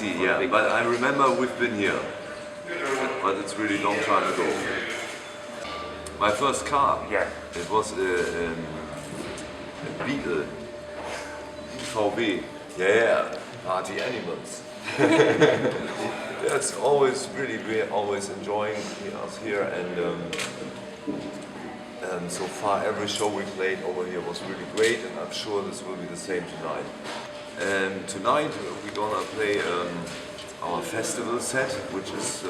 see, yeah. But I remember we've been here. But it's really long time ago. My first car, Yeah. it was a Beetle, VW. Yeah, party animals. That's always really, we're always enjoying us here, and so far every show we played over here was really great, and I'm sure this will be the same tonight. And tonight we're gonna play our festival set, which is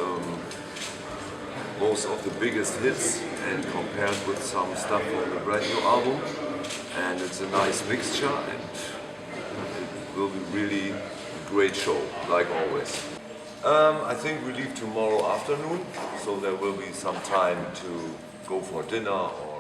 most of the biggest hits and compared with some stuff from the brand new album. And it's a nice mixture, and it will be really a great show, like always. I think we leave tomorrow afternoon, so there will be some time to go for dinner or